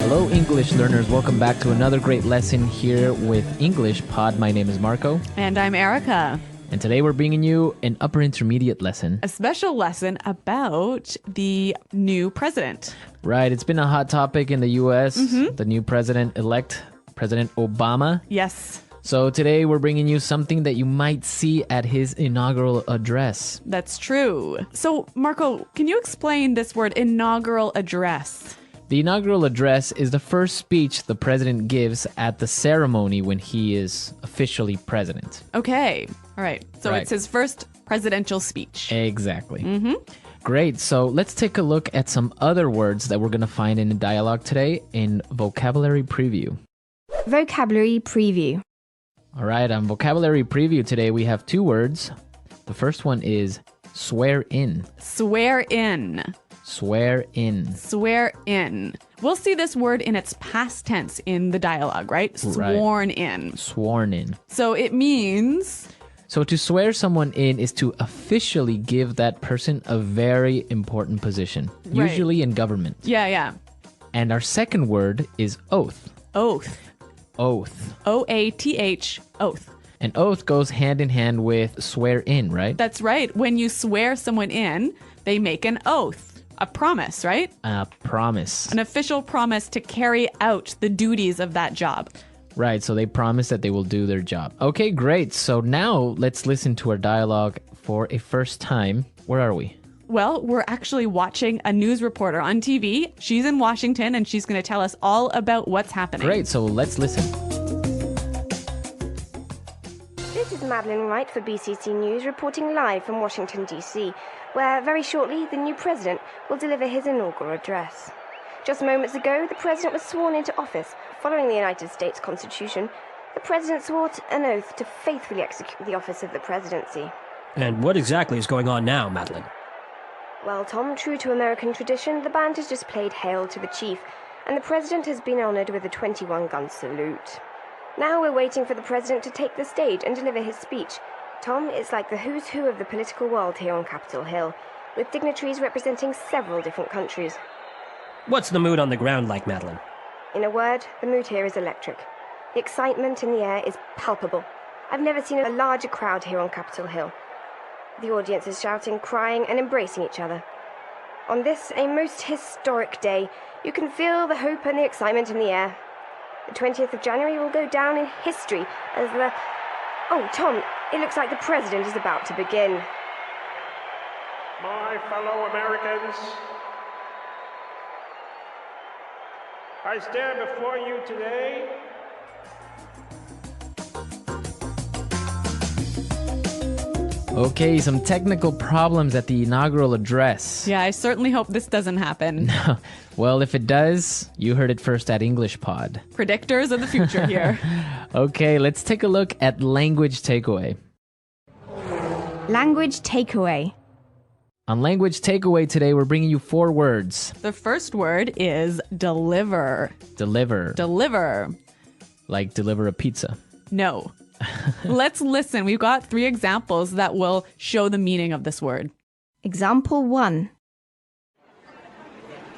Hello, English learners. Welcome back to another great lesson here with English Pod. My name is Marco. And I'm Erica. And today we're bringing you an upper intermediate lesson. A special lesson about the new president. Right. It's been a hot topic in the U.S. The new president-elect, President Obama. Yes. So today we're bringing you something that you might see at his inaugural address. That's true. So, Marco, can you explain this word inaugural address? The inaugural address is the first speech the president gives at the ceremony when he is officially president. Okay. All right. So Right. it's his first presidential speech. Exactly. Great. So let's take a look at some other words that we're going to find in the dialogue today in Vocabulary Preview. Vocabulary Preview. All right. On Vocabulary Preview today, we have two words. The first one is swear in. Swear in. Swear in. Swear in. We'll see this word in its past tense in the dialogue, right? Sworn in. Sworn in. So it means... So to swear someone in is to officially give that person a very important position, Right. usually in government. Yeah. And our second word is oath. Oath. Oath. O-A-T-H. Oath. An oath goes hand in hand with swear in, right? That's right. When you swear someone in, they make an oath. A promise, right? A promise. An official promise to carry out the duties of that job. Right, so they promise that they will do their job. Okay, great. So now let's listen to our dialogue for a first time. Where are we? Well, we're actually watching a news reporter on TV. She's in Washington and she's going to tell us all about what's happening. Great, so let's listen. This is Madeline Wright for BCC News reporting live from Washington, D.C., where very shortly the new president will deliver his inaugural address. Just moments ago, the president was sworn into office. Following the United States Constitution, the president swore an oath to faithfully execute the office of the presidency. And what exactly is going on now, Madeline? Well, Tom, true to American tradition, the band has just played Hail to the Chief, and the president has been honored with a 21-gun salute. Now we're waiting for the president to take the stage and deliver his speech. Tom, it's like the who's who of the political world here on Capitol Hill, with dignitaries representing several different countries. What's the mood on the ground like, Madeline? In a word, the mood here is electric. The excitement in the air is palpable. I've never seen a larger crowd here on Capitol Hill. The audience is shouting, crying, and embracing each other. On this, a most historic day, you can feel the hope and the excitement in the air. The 20th of January will go down in history as the... Oh, Tom, it looks like the president is about to begin. My fellow Americans, I stand before you today Okay, some technical problems at the inaugural address. Yeah, I certainly hope this doesn't happen. Well, if it does, you heard it first at English Pod. Predictors of the future here. Okay, let's take a look at language takeaway. Language Takeaway. On language takeaway today, we're bringing you four words. The first word is deliver. Deliver. Deliver. Like deliver a pizza. No. Let's listen. We've got 3 examples that will show the meaning of this word. Example 1.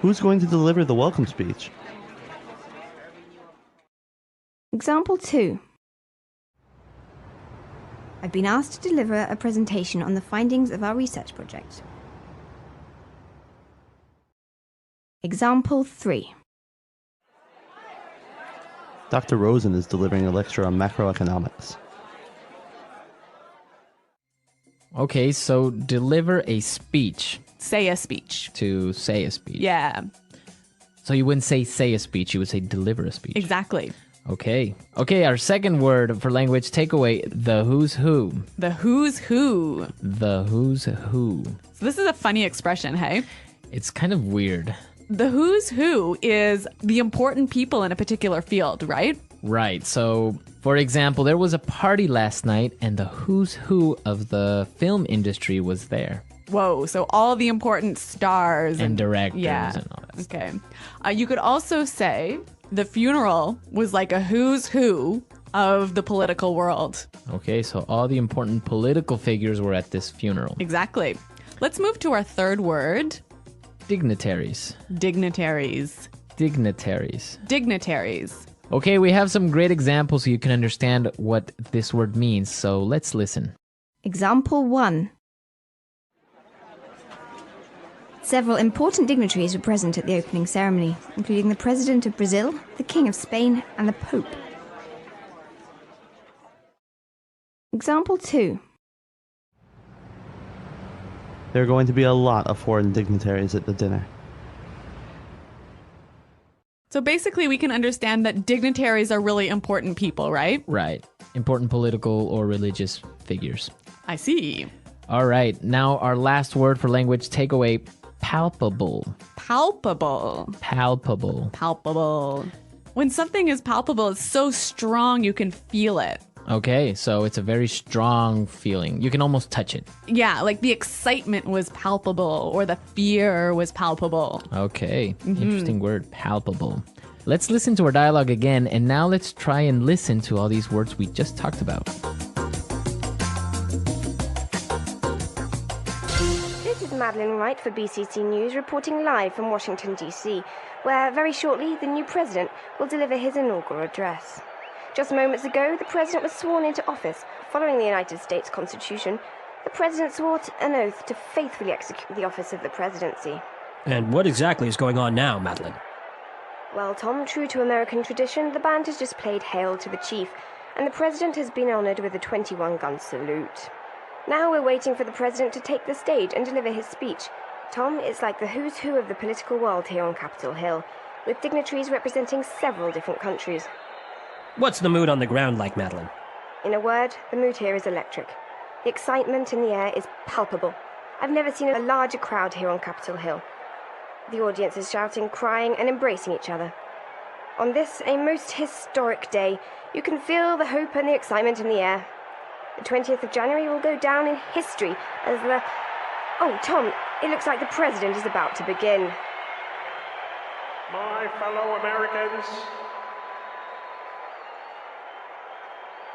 Who's going to deliver the welcome speech? Example 2. I've been asked to deliver a presentation on the findings of our research project. Example 3. Dr. Rosen is delivering a lecture on macroeconomics. Okay, so deliver a speech. Say a speech. To say a speech. Yeah, So you wouldn't say a speech, you would say deliver a speech. exactly. Okay. Okay, our second word for language takeaway, the who's who. The who's who. The who's who. So this is a funny expression, hey? It's kind of weird. The who's who is the important people in a particular field, right? Right. So, for example, there was a party last night and the who's who of the film industry was there. Whoa, so all the important stars And directors yeah. and all that stuff. Okay. You could also say the funeral was like a who's who of the political world. Okay, so all the important political figures were at this funeral. Exactly. Let's move to our third word, Dignitaries. dignitaries. Dignitaries. Dignitaries. Okay, we have some great examples so you can understand what this word means. So let's listen. Example 1. Several important dignitaries were present at the opening ceremony, including the President of Brazil, the King of Spain, and the Pope. Example 2. There are going to be a lot of foreign dignitaries at the dinner. So basically, we can understand that dignitaries are really important people, right? Right. Important political or religious figures. I see. All right. Now our last word for language takeaway, palpable. Palpable. Palpable. Palpable. When something is palpable, it's so strong you can feel it. Okay, so it's a very strong feeling. You can almost touch it. Yeah, like the excitement was palpable or the fear was palpable. Okay, interesting word, palpable. Let's listen to our dialogue again, and now let's try and listen to all these words we just talked about. This is Madeline Wright for BCC News reporting live from Washington, D.C., where very shortly the new president will deliver his inaugural address. Just moments ago, the president was sworn into office. Following the United States Constitution, the president swore an oath to faithfully execute the office of the presidency. And what exactly is going on now, Madeline? Well, Tom, true to American tradition, the band has just played Hail to the Chief, and the president has been honored with a 21-gun salute. Now we're waiting for the president to take the stage and deliver his speech. Tom, it's like the who's who of the political world here on Capitol Hill, with dignitaries representing several different countries. What's the mood on the ground like, Madeline? In a word, the mood here is electric. The excitement in the air is palpable. I've never seen a larger crowd here on Capitol Hill. The audience is shouting, crying, and embracing each other. On this, a most historic day, you can feel the hope and the excitement in the air. The 20th of January will go down in history as the... Oh, Tom, it looks like the president is about to begin. My fellow Americans,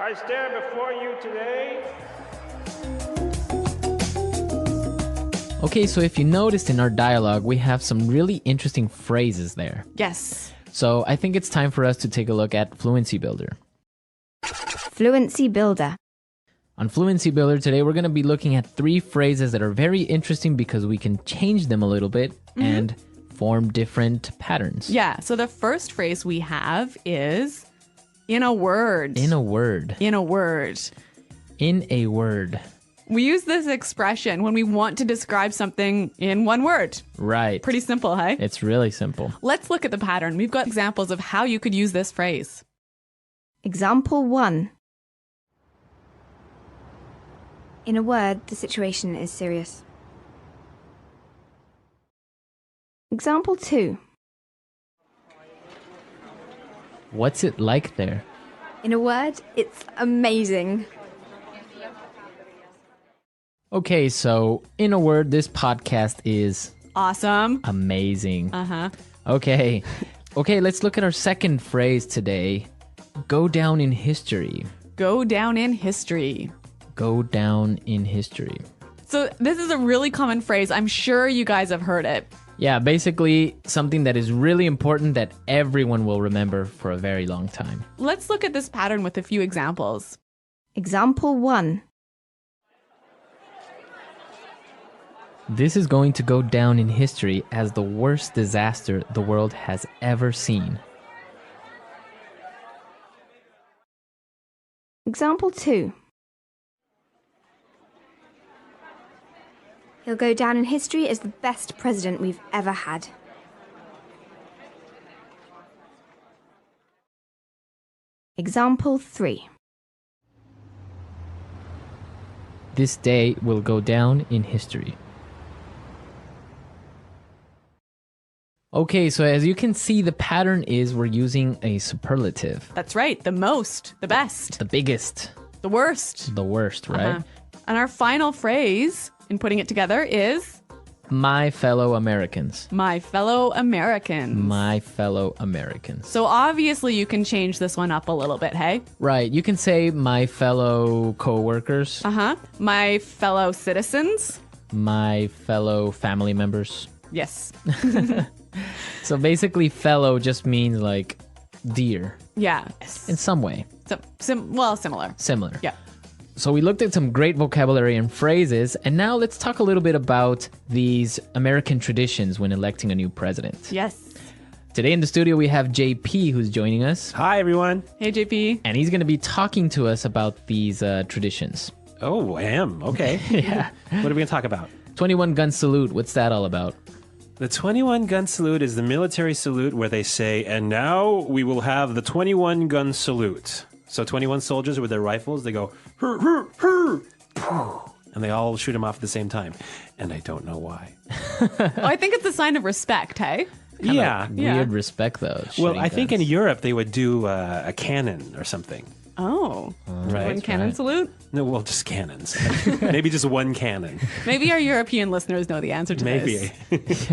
I stand before you today. Okay, so if you noticed in our dialogue, we have some really interesting phrases there. Yes. So I think it's time for us to take a look at Fluency Builder. Fluency Builder. On Fluency Builder today, we're going to be looking at 3 phrases that are very interesting because we can change them a little bit and form different patterns. Yeah, so the first phrase we have is in a word. In a word. In a word. In a word. We use this expression when we want to describe something in one word. Right. Pretty simple, hey? It's really simple. Let's look at the pattern. We've got examples of how you could use this phrase. Example 1. In a word, the situation is serious. Example 2. What's it like there? In a word, it's amazing. Okay, so in a word, this podcast is Awesome. amazing. Uh-huh. Okay. Okay, let's look at our second phrase today. Go down in history. Go down in history. Go down in history. So this is a really common phrase. I'm sure you guys have heard it. Yeah, basically something that is really important that everyone will remember for a very long time. Let's look at this pattern with a few examples. Example 1. This is going to go down in history as the worst disaster the world has ever seen. Example 2. He'll go down in history as the best president we've ever had. Example 3. This day will go down in history. Okay, so as you can see, the pattern is we're using a superlative. That's right. The most, the best, The biggest, the worst. the worst, right? And our final phrase in putting it together is My fellow Americans. my fellow Americans. My fellow Americans. So obviously you can change this one up a little bit, hey? Right, you can say my fellow co-workers, Uh-huh. My fellow citizens. my fellow family members. Yes. So basically, fellow just means like dear Yeah. in some way, Similar. similar. Yeah. So we looked at some great vocabulary and phrases, and now let's talk a little bit about these American traditions when electing a new president. Yes. Today in the studio, we have JP who's joining us, Hi, everyone. Hey, JP. and he's going to be talking to us about these traditions. Oh, I am. Okay. Yeah. What are we going to talk about? 21 gun salute, what's that all about? The 21 gun salute is the military salute where they say, and now we will have the 21 gun salute. So 21 soldiers with their rifles, they go, hur, hur, hur, pooh, and they all shoot them off at the same time. And I don't know why. Well, I think it's a sign of respect, hey? Yeah. Weird respect, though. Well, shooting I think in guns. Europe they would do a cannon or something. Oh. Right. One cannon right. salute? No, well, just cannons. Maybe just one cannon. Maybe our European listeners know the answer to Maybe. this.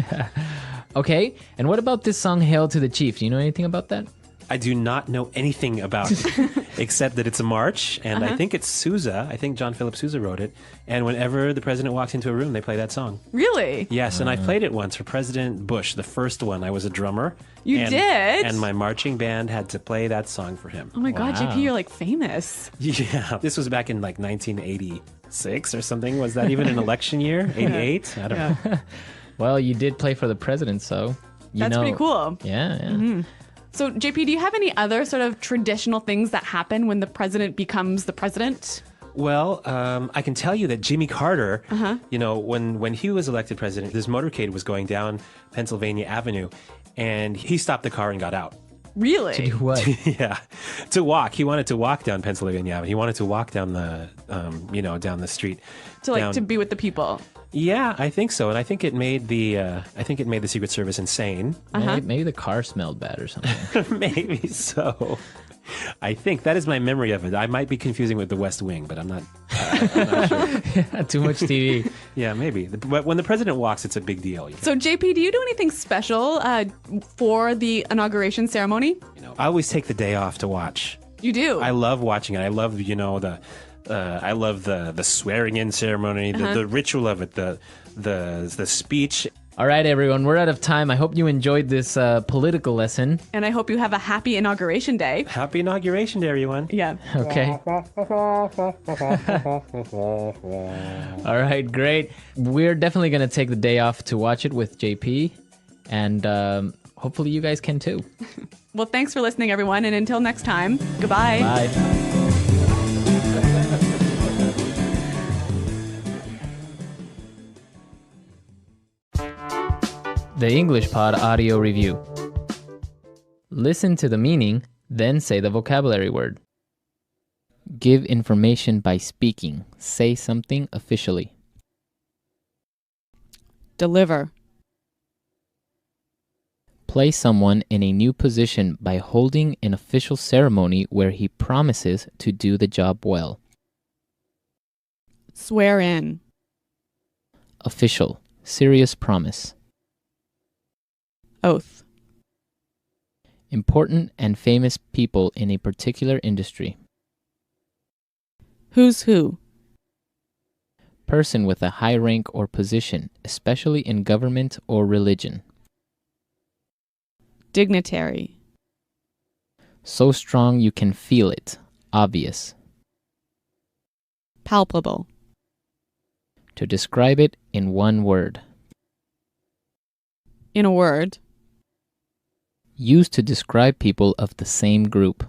Okay, and what about this song, Hail to the Chief? Do you know anything about that? I do not know anything about it, except that it's a march, and I think it's Sousa. I think John Philip Sousa wrote it. And whenever the president walks into a room, they play that song. Really? Yes, and I played it once for President Bush, the first one. I was a drummer. You and, did? And my marching band had to play that song for him. Oh my God, Wow. JP, you're like famous. Yeah, this was back in like 1986 or something. Was that even an election year? 88? I don't know. Well, you did play for the president, so you That's know. pretty cool. Yeah. So, JP, do you have any other sort of traditional things that happen when the president becomes the president? Well, I can tell you that Jimmy Carter, you know, when he was elected president, his motorcade was going down Pennsylvania Avenue, and he stopped the car and got out. Really? To do what? Yeah, to walk. He wanted to walk down Pennsylvania Avenue. He wanted to walk down the, down the street. To like down- to be with the people. Yeah, I think so, and I think it made the Secret Service insane. Maybe the car smelled bad or something. Maybe so. I think that is my memory of it. I might be confusing with The West Wing, but I'm not sure. Too much TV. Yeah, maybe. But when the president walks, it's a big deal. So, JP, do you do anything special for the inauguration ceremony? I always take the day off to watch. You do? I love watching it. I love, I love the swearing in ceremony, the ritual of it, the speech. All right, everyone, we're out of time. I hope you enjoyed this political lesson. And I hope you have a happy inauguration day. Happy inauguration day, everyone. Yeah. Okay. All right, great. We're definitely going to take the day off to watch it with JP. And hopefully you guys can too. Well, thanks for listening, everyone. And until next time, goodbye. Bye. The English Pod Audio Review. Listen to the meaning, then say the vocabulary word. Give information by speaking. Say something officially. Deliver. Place someone in a new position by holding an official ceremony where he promises to do the job well. Swear in. Official. Serious promise. Oath. Important and famous people in a particular industry. Who's who? Person with a high rank or position, especially in government or religion. Dignitary. So strong you can feel it. Obvious. Palpable. To describe it in one word. In a word. Used to describe people of the same group.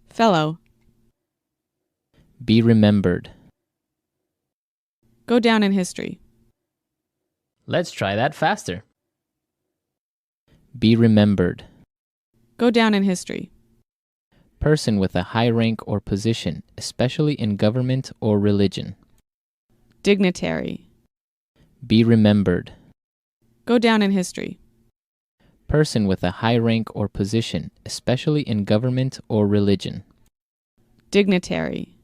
Fellow. Be remembered. Go down in history. Let's try that faster. Be remembered. Go down in history. Person with a high rank or position, especially in government or religion. Dignitary. Be remembered. Go down in history. Person with a high rank or position, especially in government or religion. Dignitary.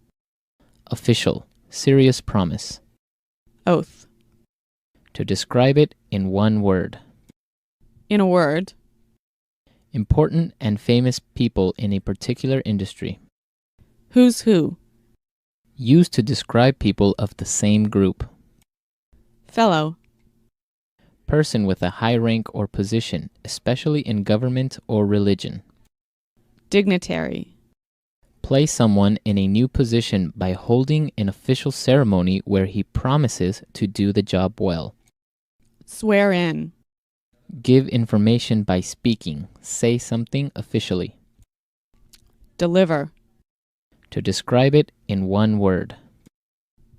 Official. Serious promise. Oath. To describe it in one word. In a word. Important and famous people in a particular industry. Who's who? Used to describe people of the same group. Fellow. person with a high rank or position, especially in government or religion. Dignitary. Place someone in a new position by holding an official ceremony where he promises to do the job well. Swear in. Give information by speaking. Say something officially. Deliver. To describe it in one word.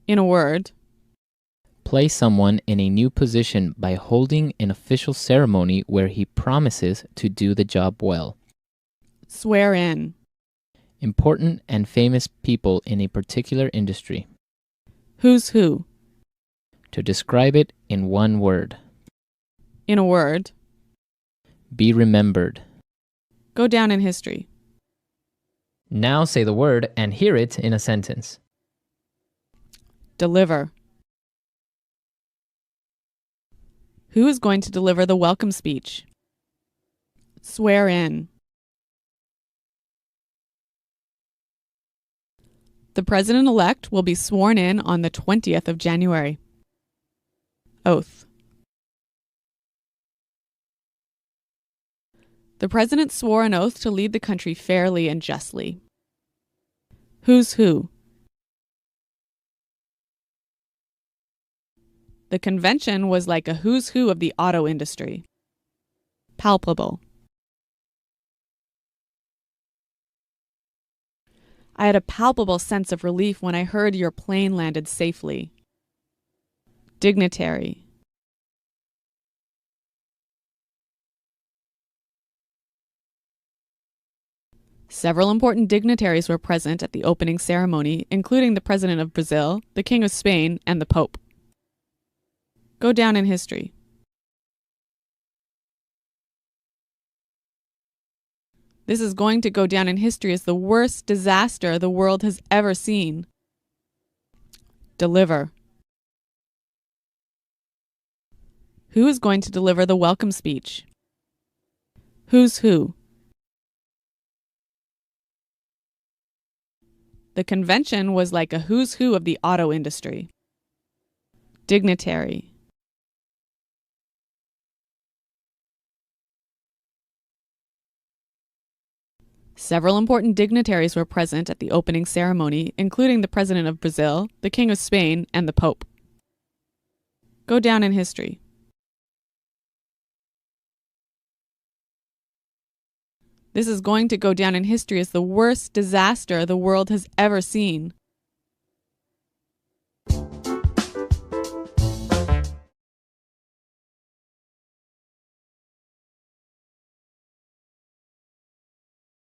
In a word. Place someone in a new position by holding an official ceremony where he promises to do the job well. Swear in. Important and famous people in a particular industry. Who's who. To describe it in one word. In a word. Be remembered. Go down in history. Now say the word and hear it in a sentence. Deliver. Who is going to deliver the welcome speech? Swear in. The president-elect will be sworn in on the 20th of January. Oath. The president swore an oath to lead the country fairly and justly. Who's who? The convention was like a who's who of the auto industry. Palpable. I had a palpable sense of relief when I heard your plane landed safely. Dignitary. Several important dignitaries were present at the opening ceremony, including the President of Brazil, the King of Spain, and the Pope. Go down in history. This is going to go down in history as the worst disaster the world has ever seen. Deliver. Who is going to deliver the welcome speech? Who's who? The convention was like a who's who of the auto industry. Dignitary. Several important dignitaries were present at the opening ceremony, including the President of Brazil, the King of Spain, and the Pope. Go down in history. This is going to go down in history as the worst disaster the world has ever seen.